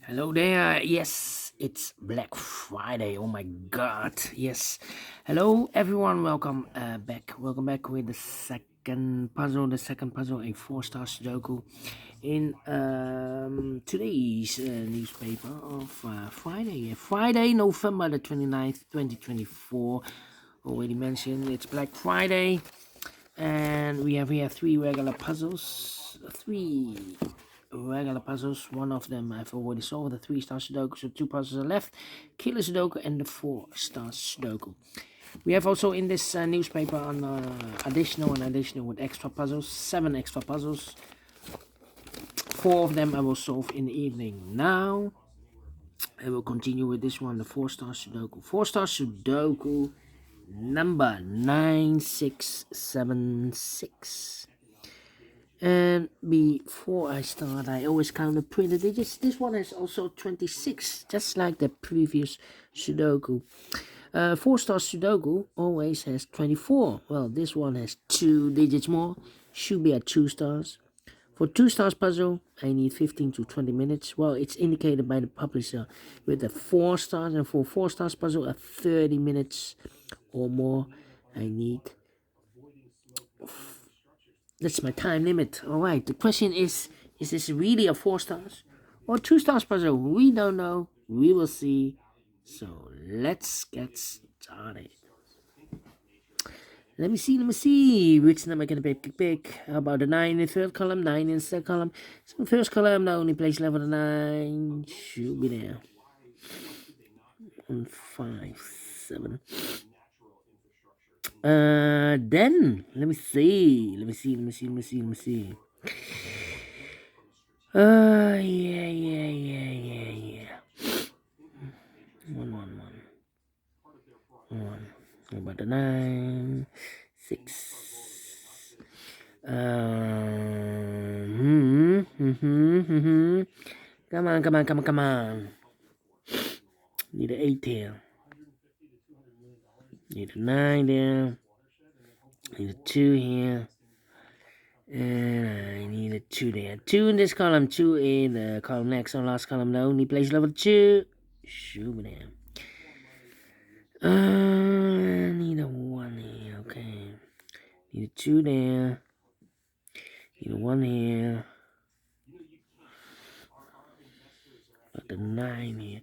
Hello there. Yes, it's Black Friday. Oh my God. Yes. Hello, everyone. Welcome back. Welcome back with the second puzzle. The second puzzle, a four-star Sudoku in today's newspaper of Friday. Friday, November the 29th, 2024. Already mentioned it's Black Friday. And we have here three regular puzzles. Three regular puzzles. One of them I've already solved, the three-star Sudoku, so two puzzles are left. Killer Sudoku and the four-star Sudoku. We have also in this newspaper an additional with extra puzzles, 7 extra puzzles. 4 of them I will solve in the evening. Now I will continue with this one, the four-star Sudoku. Four-star Sudoku number 9676. And before I start, I always count the printed digits. This one has also 26, just like the previous Sudoku. Four-star Sudoku always has 24. Well, this one has 2 digits more. Should be at 2 stars. For 2 stars puzzle, I need 15 to 20 minutes. Well, it's indicated by the publisher with the 4 stars. And for 4 stars puzzle, at 30 minutes or more, I need. That's my time limit. Alright, the question is this really a 4 stars or 2 stars puzzle? We don't know. We will see. So let's get started. Let me see. Which number can I pick? How about the 9 in the third column, 9 in the second column? So first column, the only place level the 9 should be there. 1, 5, 7. Then let me see. Yeah. 1. How about the 9, 6. Come on. Need an 8 here. Need a 9 there. Need a 2 here. And I need a 2 there. 2 in this column, 2 in the column next on last column. The only place level 2. Shoot me there. I need a 1 here. Okay. Need a 2 there. Need a 1 here. Got the 9 here.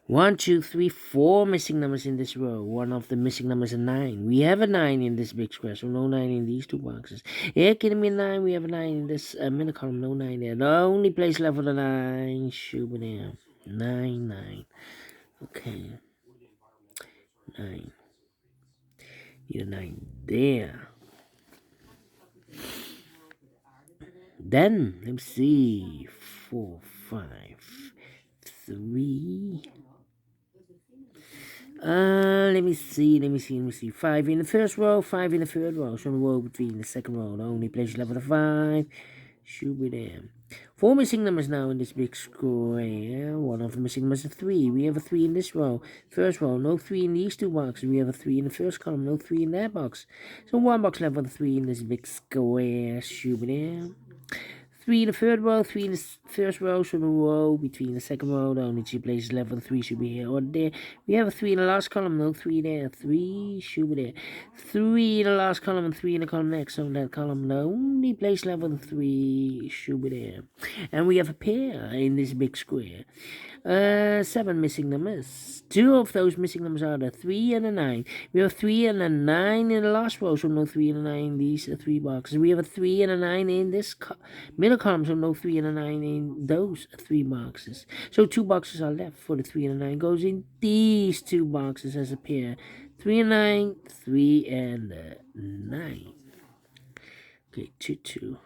1, 2, 3, 4 missing numbers in this row. One of the missing numbers is 9. We have a 9 in this big square, so no 9 in these 2 boxes. Yeah, kidding me, 9. We have a 9 in this middle column, no 9 there. The only place left for the 9 should be there. 9. Okay. 9. Need a 9 there. Then, let me see. 4, 5, 3. Let me see. 5 in the first row, 5 in the third row. So the row between the second row. The only place left for the 5 should be there. 4 missing numbers now in this big square. One of the missing numbers is 3. We have a 3 in this row. First row, no 3 in these 2 boxes. We have a 3 in the first column, no 3 in that box. So 1 box left for the 3 in this big square should be there. 3 in the third row, 3 in the first row, so the row between the second row, the only 2 places left for the 3 should be here or there. We have a 3 in the last column, no 3 there, 3 should be there. 3 in the last column and 3 in the column next, so that column, the only place left for the 3 should be there. And we have a pair in this big square. 7 missing numbers. 2 of those missing numbers are the 3 and the 9. We have 3 and a 9 in the last row, so no 3 and a 9 in these 3 boxes. We have a 3 and a 9 in this middle column, so no 3 and a 9 in those 3 boxes. So 2 boxes are left for the 3 and a 9 goes in these 2 boxes as a pair. 3 and 9, 3 and 9. Okay, 2.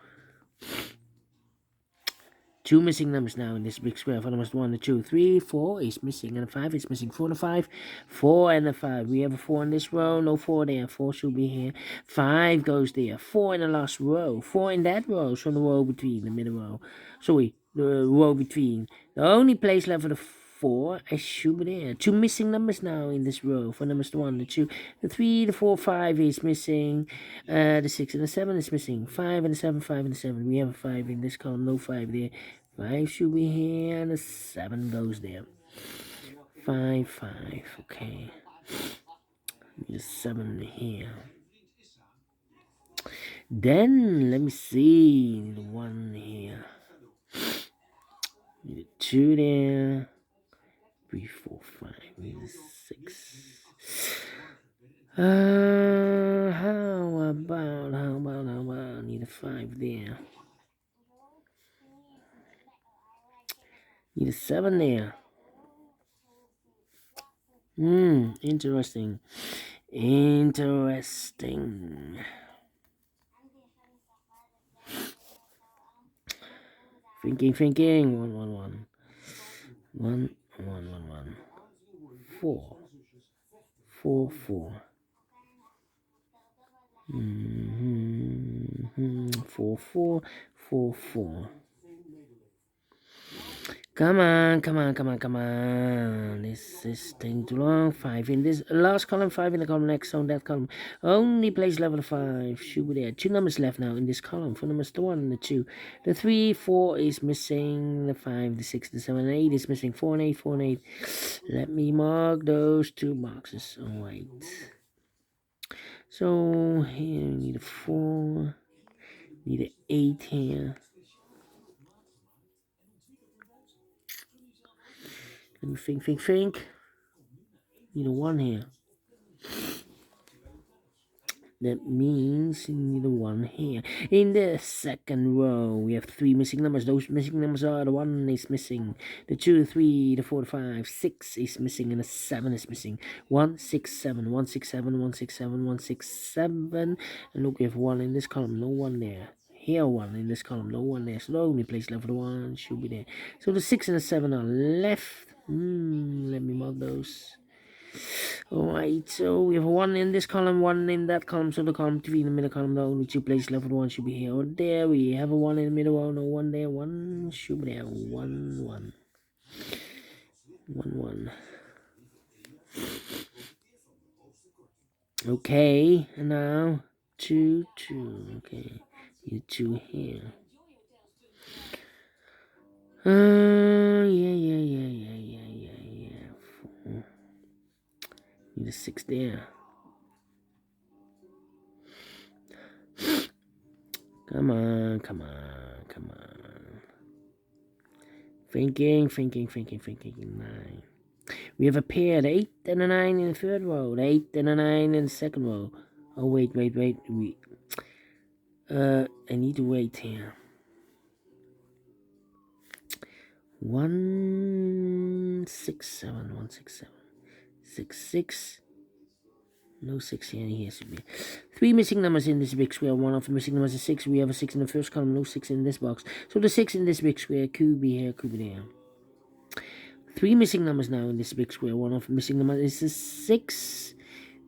2 missing numbers now in this big square. For numbers 1 and 2, 3, 4 is missing, and 5 is missing. 4 and 5, 4 and 5. We have a 4 in this row, no 4 there. 4 should be here. 5 goes there. 4 in the last row. 4 in that row. So the row between the middle row. Sorry, the row between. The only place left for the 4 is should be there. 2 missing numbers now in this row. For numbers 1, the 2, the 3, the 4, 5 is missing. The 6 and the 7 is missing. 5 and the 7, 5 and the 7. We have a 5 in this column, no 5 there. 5 should be here, and a 7 goes there. 5, 5, okay. Need a 7 here. Then, let me see, need a 1 here. Need a 2 there. 3, 4, 5, need a 6. How about, need a 5 there. Need a 7 there. Interesting. Interesting. Thinking. 1, 1, 1. 1, 1, 1, 1. 4. 4, 4. 4, 4, 4, 4. Come on. This is taking too long. 5 in this last column, 5 in the column next on that column. Only place level 5. Should be there. 2 numbers left now in this column. 4 numbers, the 1 and the 2. The 3, 4 is missing. The 5, the 6, the 7, and 8 is missing. 4 and 8, 4 and 8. Let me mark those 2 boxes. Oh, wait. So here we need a 4. Need an 8 here. Let me think. Need a 1 here. That means you need a 1 here. In the second row, we have 3 missing numbers. Those missing numbers are the 1 is missing, the 2, the 3, the 4, the 5, 6 is missing, and the 7 is missing. 1, 6, 7, 1, 6, 7, 1, 6, 7, 1, 6, 7. And look, we have 1 in this column, no 1 there. Here 1 in this column, no 1 there. So the only place left for the 1 should be there. So the 6 and the 7 are left. Let me mark those. Alright, so we have 1 in this column, 1 in that column, so the column 3 in the middle column, the only 2 places left with 1 should be here or there. We have a 1 in the middle, no 1 there, 1 should be there, 1, 1. 1, 1. Okay, and now 2, 2, okay, need 2 here. Yeah. 4. Need a 6 there. Come on. Thinking. 9. We have a pair, the 8 and a 9 in the third row, the 8 and a 9 in the second row. Oh, wait. I need to wait here. 1, 6, 7, 1, 6, 7. 6, 6. No 6 here, here should be 3 missing numbers in this big square. 1 of the missing numbers is 6. We have a 6 in the first column, no 6 in this box. So the 6 in this big square could be here, could be there. 3 missing numbers now in this big square. 1 of the missing numbers is a 6.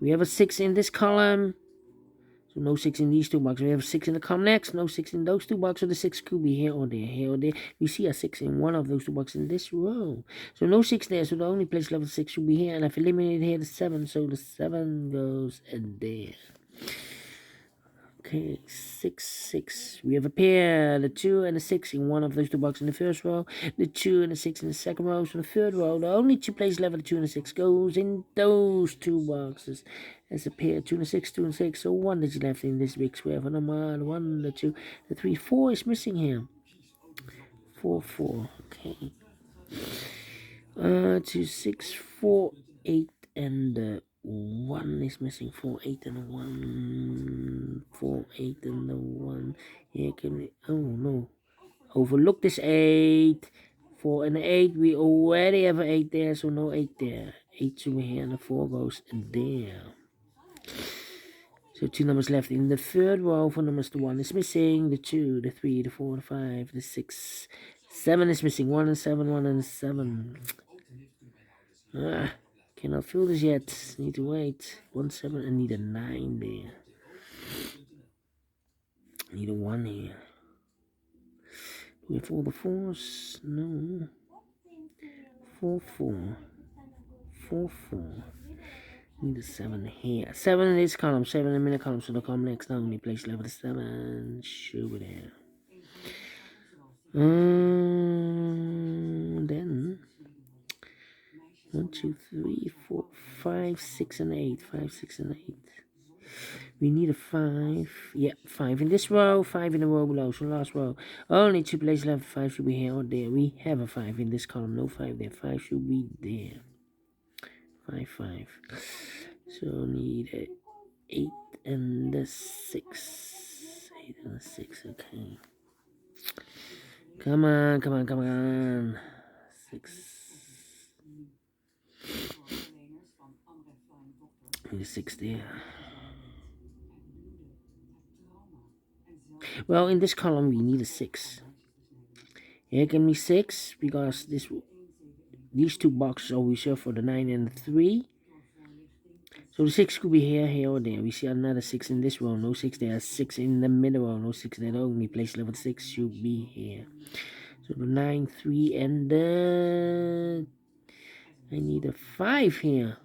We have a 6 in this column. So no 6 in these 2 boxes. We have a 6 in the column next. No 6 in those 2 boxes. So the 6 could be here or there. We see a 6 in one of those 2 boxes in this row. So no 6 there. So the only place level 6 should be here. And I've eliminated here the 7. So the 7 goes in there. Okay, 6, 6. We have a pair, the 2 and the 6 in one of those 2 boxes in the first row, the 2 and the 6 in the second row. So the third row, the only 2 places left, the 2 and the 6 goes in those 2 boxes. As a pair, 2 and the 6, 2 and 6. So 1 is left in this big square for number 1, the 2, the 3, 4 is missing here. 4, 4. Okay. 2, 6, 4, 8, and 1 is missing. 4, 8, and 1. 4, 8, and 1. Here can we? Oh no! Overlook this 8. 4 and 8. We already have an 8 there, so no 8 there. 8 should be here, and the 4 goes there. So 2 numbers left in the third row. 4 numbers, the 1 is missing. The 2, the 3, the 4, the 5, the 6, 7 is missing. 1 and 7, 1 and 7. Cannot fill this yet. Need to wait. 1, 7, and need a 9 there. Need a 1 here. Do we have all the 4s? No. 4, 4. 4, 4. Need a 7 here. 7 in this column. 7 in the middle column. So the column next, the only place level 7. Should be there. 2, 3, 4, 5, 6, and 8. 5, 6, and 8. We need a 5. Yep, 5 in this row, 5 in the row below. So last row. Only 2 places left. 5 should be here or there. We have a 5 in this column. No 5 there. 5 should be there. 5, 5. So need a 8 and a 6. 8 and a 6. Okay. Come on, come on, come on. 6. Need a 6 there. Well, in this column we need a 6. Here can be 6 because these two boxes are reserved for the 9 and the 3. So the 6 could be here, here, or there. We see another 6 in this row. No 6 there. 6 in the middle row. No 6 there. Only place level 6 should be here. So the 9, 3, and the... I need a 5 here.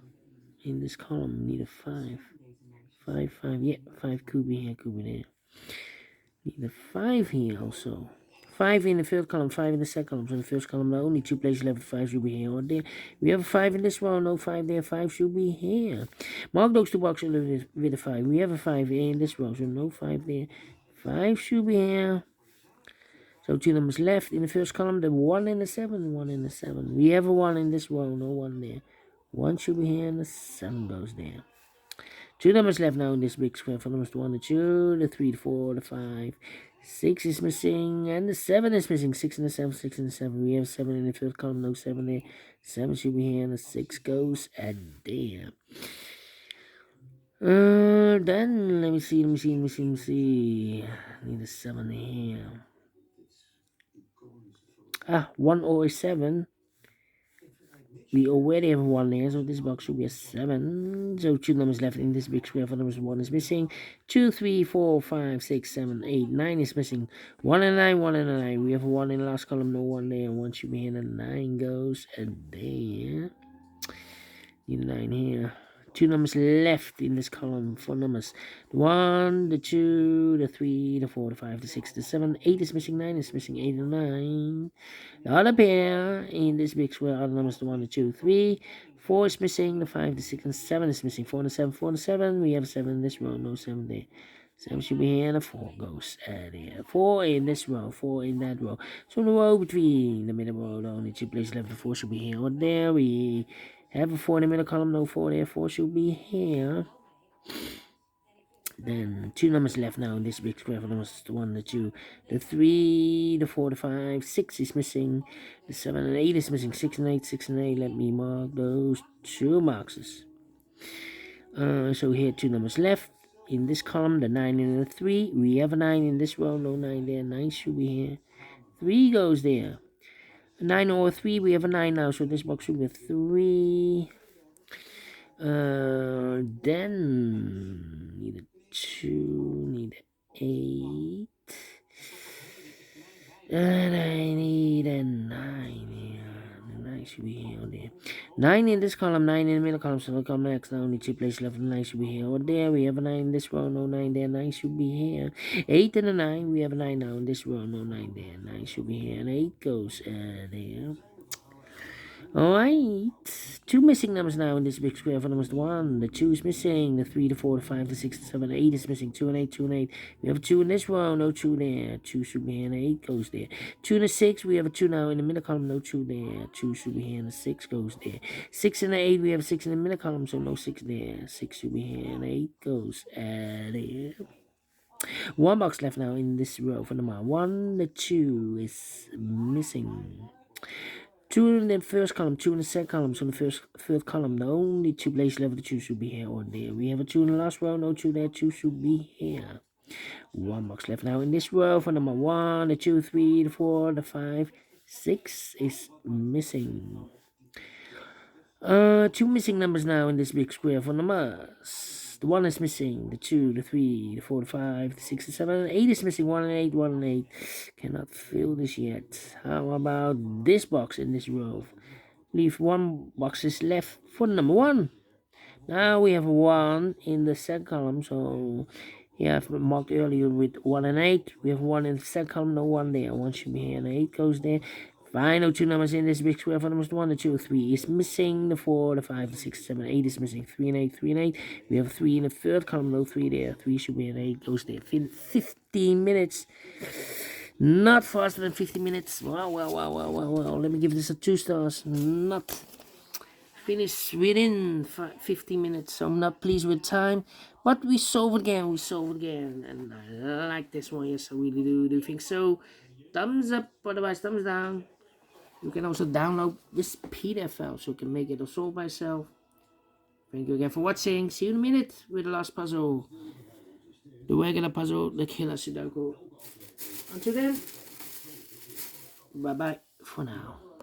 In this column, I need a 5. 5, 5. Yeah, 5 could be here, could be there. Need a 5 here also. 5 in the first column, 5 in the second column. So in the first column, there are only 2 places left. 5 should be here or there. We have a 5 in this row, no 5 there. 5 should be here. Mark those 2 boxes with a 5. We have a 5 in this row, so no 5 there. 5 should be here. So 2 numbers left in the first column, the 1 and the 7, 1 and the 7. We have a 1 in this row, no 1 there. 1 should be here and the 7 goes there. 2 numbers left now in this big square. 4 numbers, the 1, the 2, the 3, the 4, the 5. 6 is missing, and the 7 is missing. 6 and the 7, 6 and the 7. We have 7 in the first column, no 7 there. 7 should be here, and the 6 goes at there. Then, let me see. Need a 7 here. 1 or a 7. We already have 1 there, so this box should be a 7. So 2 numbers left in this big square. 4 numbers, 1 is missing. 2, 3, 4, 5, 6, 7, 8, 9 is missing. 1 and 9, 1 and 9. We have 1 in the last column, no 1 there. 1 should be here, and 9 goes and there. Need a 9 here. 2 numbers left in this column. 4 numbers. The 1, the 2, the 3, the 4, the 5, the 6, the 7. 8 is missing. 9 is missing. 8 and 9. The other pair in this big square are the numbers. The 1, the 2, 3. 4 is missing. The 5, the 6, and 7 is missing. 4 and the 7. 4 and the 7. We have 7 in this row. No 7 there. 7 should be here, and the 4 goes there. 4 in this row, 4 in that row. So the row between the middle row, the only 2 places left. The 4 should be here or there. We have a 4 in the middle column, no 4 there. 4 should be here. Then 2 numbers left now in this big square. 4 numbers, the 1, the 2, the 3, the 4, the 5. 6 is missing. The 7 and 8 is missing. 6 and 8, 6 and 8. Let me mark those 2 boxes. So here 2 numbers left. In this column, the 9 and the 3. We have a 9 in this row, no 9 there. 9 should be here. 3 goes there. 9 or 3, we have a 9 now, so this box should be a 3. Then need a 2, need an 8. And I need a 9 here. The 9 should be here or there. 9 in this column, 9 in the middle column, so we'll come next. Now only 2 places left, the 9 should be here or there. We have a 9 in this row, no 9 there. 9 should be here. 8 and a 9, we have a 9 now in this row, no 9 there. 9 should be here, and 8 goes there. Alright, 2 missing numbers now in this big square. 4 numbers, the 1, the 2 is missing, the 3, the 4, the 5, the 6, the 7, the 8 is missing. 2 and 8, 2 and 8. We have a 2 in this row, no 2 there. 2 should be here, and 8 goes there. 2 and a 6, we have a 2 now in the middle column, no 2 there. 2 should be here, and the 6 goes there. 6 and the 8, we have a 6 in the middle column, so no 6 there. 6 should be here, and 8 goes there. 1 box left now in this row for number 1. The 2 is missing. 2 in the first column, 2 in the second column. So in the third column, the only 2 places left, the 2 should be here or there. We have a 2 in the last row, no 2 there. 2 should be here. 1 box left now in this row for number 1, the 2, 3, the 4, the 5. 6 is missing. 2 missing numbers now in this big square for numbers. The 1 is missing, the 2, the 3, the 4, the 5, the 6, the 7, 8 is missing. 1 and 8, 1 and 8. Cannot fill this yet. How about this box in this row? Leave 1 box is left for number 1. Now we have 1 in the second column, so yeah, I've marked earlier with 1 and 8. We have 1 in the second column, no 1 there. 1 should be here, and 8 goes there. Final two numbers in this big square. For numbers 1, the 2, 3 is missing. The 4, the 5, the 6, 7, 8 is missing. 3 and 8, 3 and 8. We have 3 in the third column, no 3 there. 3 should be an 8, goes there. 15 minutes. Not faster than 50 minutes. Well. Let me give this a 2 stars. Not finished within 50 minutes. So I'm not pleased with time. But we solved again. And I like this one. Yes, I really do think so. Thumbs up, otherwise thumbs down. You can also download this PDF file so you can make it or solve by yourself. Thank you again for watching. See you in a minute with the last puzzle. The regular puzzle, the killer Sudoku. Until then, bye bye for now.